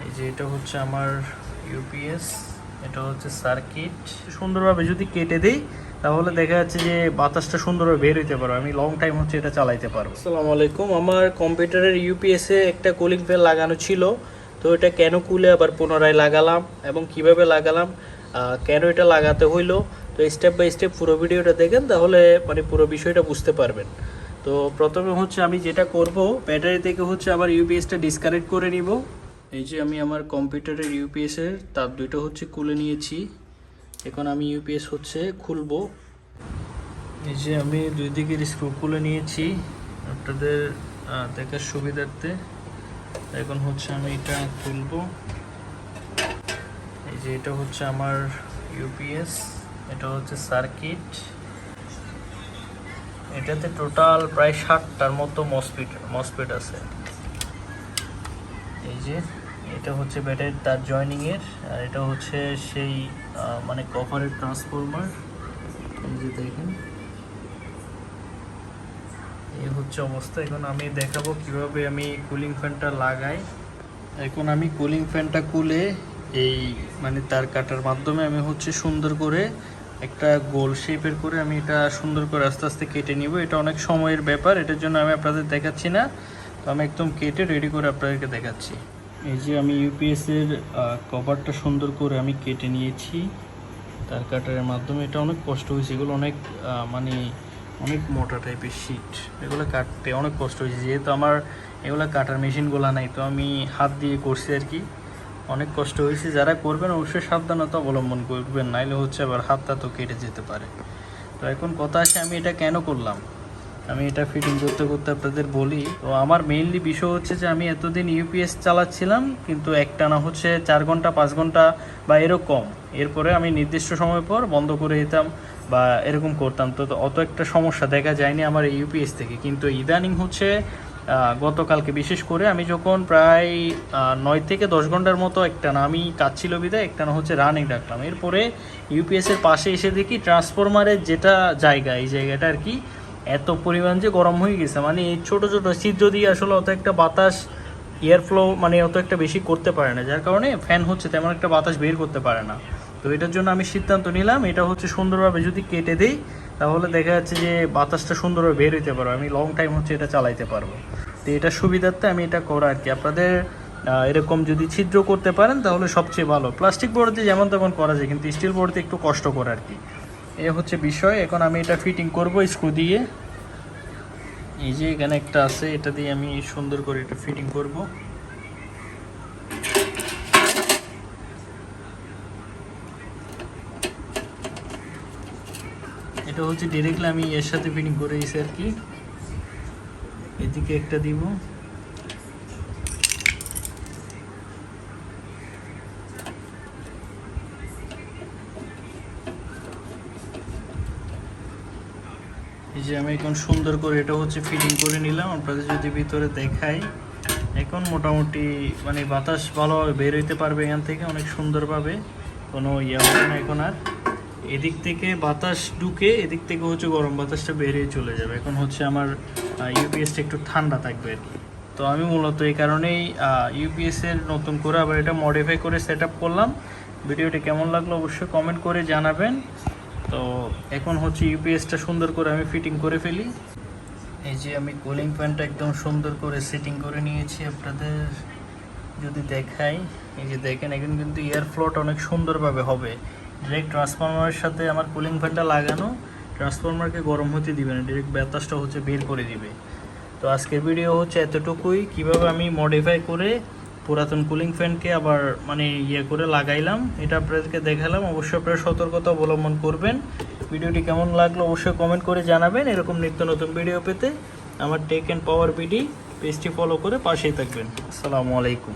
এই যে এটা হচ্ছে আমার ইউপিএস, এটা হচ্ছে সার্কিট। সুন্দরভাবে যদি কেটে দেই তাহলে দেখা যাচ্ছে যে বাতাসটা সুন্দরভাবে বের হইতে পারবে, আমি লং টাইম হচ্ছে এটা চালাইতে পারবো। আসসালামু আলাইকুম। আমার কম্পিউটারের ইউপিএসে একটা কুলিং ফ্যান লাগানো ছিল, তো এটা কেন খুলে আবার পুনরায় লাগালাম এবং কিভাবে লাগালাম, কেন এটা লাগাতে হইলো, তো স্টেপ বাই স্টেপ পুরো ভিডিওটা দেখেন তাহলে মানে পুরো বিষয়টা বুঝতে পারবেন। তো প্রথমে হচ্ছে আমি যেটা করব, ব্যাটারি থেকে হচ্ছে আবার ইউপিএসটা ডিসকানেক্ট করে নিব। এই যে আমি আমার কম্পিউটারের ইউপিএসের তার দুইটা হচ্ছে খুলে নিয়েছি। এখন আমি ইউপিএস হচ্ছে খুলবো। এই যে আমি দুই দিকের স্ক্রু খুলে নিয়েছি আপনাদের দেখার সুবিধার্থে। এখন হচ্ছে আমি এটা খুলবো। এই যে এটা হচ্ছে আমার ইউপিএস, এটা হচ্ছে সার্কিট। এটাতে টোটাল প্রায় 60টার মতো মসফেট আছে। এই যে এটা হচ্ছে ব্যাটারির তার জয়নিং এর, আর এটা হচ্ছে সেই মানে কপারের ট্রান্সফরমার। এই যে দেখেন এই হচ্ছে অবস্থা। এখন আমি দেখাবো কিভাবে আমি কুলিং ফ্যানটা লাগাই। এখন আমি কুলিং ফ্যানটা খুলে এই মানে তার কাটার মাধ্যমে আমি হচ্ছে সুন্দর করে একটা গোল শেপের করে আমি এটা সুন্দর করে আস্তে আস্তে কেটে নিব। এটা অনেক সময়ের ব্যাপার, এটার জন্য আমি আপনাদের দেখাচ্ছি না, তো আমি একদম কেটে রেডি করে আপনাদেরকে দেখাচ্ছি। এই যে আমি ইউপিএসের কভারটা সুন্দর করে আমি কেটে নিয়েছি তার কাটারের মাধ্যমে। এটা অনেক কষ্ট হয়েছে, এগুলো অনেক মানে অনেক মোটা টাইপের শিট, এগুলো কাটতে অনেক কষ্ট হয়েছে, যেহেতু আমার এগুলো কাটার মেশিনগুলো নাই, তো আমি হাত দিয়ে করছি আর কি। অনেক কষ্ট হয়েছে। যারা করবেন অবশ্যই সাবধানতা অবলম্বন করবেন, নাইলে হচ্ছে আবার হাতটা তো কেটে যেতে পারে। তো এখন কথা আছে আমি এটা কেন করলাম, আমি এটা ফিটিং করতে করতে আপনাদের বলি। তো আমার মেইনলি বিষয় হচ্ছে যে আমি এতদিন ইউপিএস চালাচ্ছিলাম, কিন্তু একটানা হচ্ছে 4 ঘন্টা 5 ঘন্টা বা এরকম, এরপরে আমি নির্দিষ্ট সময় পর বন্ধ করে দিতাম বা এরকম করতাম। তো অত একটা সমস্যা দেখা যায়নি আমার ইউপিএস থেকে। কিন্তু ইদানিং হচ্ছে গতকালকে বিশেষ করে আমি যখন প্রায় 9 থেকে 10 ঘন্টার মতো একটানা আমি কাজ ছিল বিধায় একটানা হচ্ছে রানিং রাখলাম, এরপরে ইউপিএসের পাশে এসে দেখি ট্রান্সফরমারের যেটা জায়গা, এই জায়গাটা আর কি এত পরিমাণ যে গরম হয়ে গেছে, মানে এই ছোটো ছোটো ছিদ্র দিয়ে আসলে অত একটা বাতাস এয়ার ফ্লো মানে অত একটা বেশি করতে পারে না, যার কারণে ফ্যান হচ্ছে তেমন একটা বাতাস বের করতে পারে না। তো এটার জন্য আমি সিদ্ধান্ত নিলাম এটা হচ্ছে সুন্দরভাবে যদি কেটে দিই তাহলে দেখা যাচ্ছে যে বাতাসটা সুন্দরভাবে বের হইতে পারবে, আমি লং টাইম হচ্ছে এটা চালাইতে পারবো। তো এটা সুবিধার্থে আমি এটা করা আর কি। আপনাদের এরকম যদি ছিদ্র করতে পারেন তাহলে সবচেয়ে ভালো। প্লাস্টিক বোর্ডে যেমন তেমন করা যায়, কিন্তু স্টিল বোর্ডে একটু কষ্ট করে আর কি, এ হচ্ছে বিষয়। এখন আমি এটা ফিটিং করব স্ক্রু দিয়ে। এই যে এখানে একটা আছে, এটা দিয়ে আমি সুন্দর করে এটা ফিটিং করব। এটা হচ্ছে ডিরেক্টলি আমি এর সাথে ফিটিং করে দিয়েছি আর কি। এদিকে একটা দিব, এই যে আমি এখন সুন্দর করে এটা হচ্ছে ফিটিং করে নিলাম। আপনাদের যদি ভিতরে দেখাই, এখন মোটামুটি মানে বাতাস ভালোভাবে বের হইতে পারবে এখান থেকে অনেক সুন্দরভাবে, কোনো ইয়ে হবে না এখন আর। এদিক থেকে বাতাস ঢুকে এদিক থেকে হচ্ছে গরম বাতাসটা বেরিয়ে চলে যাবে। এখন হচ্ছে আমার ইউপিএসটা একটু ঠান্ডা থাকবে আর কি। তো আমি মূলত এই কারণেই ইউপিএসের নতুন করে আবার এটা মডিফাই করে সেট আপ করলাম। ভিডিওটি কেমন লাগলো অবশ্যই কমেন্ট করে জানাবেন। তো এখন হচ্ছে ইউপিএসটা সুন্দর করে আমি ফিটিং করে ফেলি। এই যে আমি কুলিং ফ্যানটা একদম সুন্দর করে সেটিং করে নিয়েছি। আপনাদের যদি দেখাই, এই যে দেখেন এখন কিন্তু এয়ার ফ্লোটা অনেক সুন্দরভাবে হবে। ডিরেক্ট ট্রান্সফরমারের সাথে আমার কুলিং ফ্যানটা লাগানো, ট্রান্সফরমারকে গরম হতে দিবে না, ডিরেক্ট বাতাসটা হচ্ছে বের করে দিবে। তো আজকের ভিডিও হচ্ছে এতটুকুই, কিভাবে আমি মডিফাই করে পুরাতন কুলিং ফ্যানকে আবার মানে ইয়ে করে লাগাইলাম এটা আপনাদেরকে দেখালাম। অবশ্যই আপনারা সতর্কতা অবলম্বন করবেন। ভিডিওটি কেমন লাগলো অবশ্যই কমেন্ট করে জানাবেন। এরকম নিত্য নতুন ভিডিও পেতে আমার টেক অ্যান্ড পাওয়ার বিডি পেজটি ফলো করে পাশেই থাকবেন। আসসালামু আলাইকুম।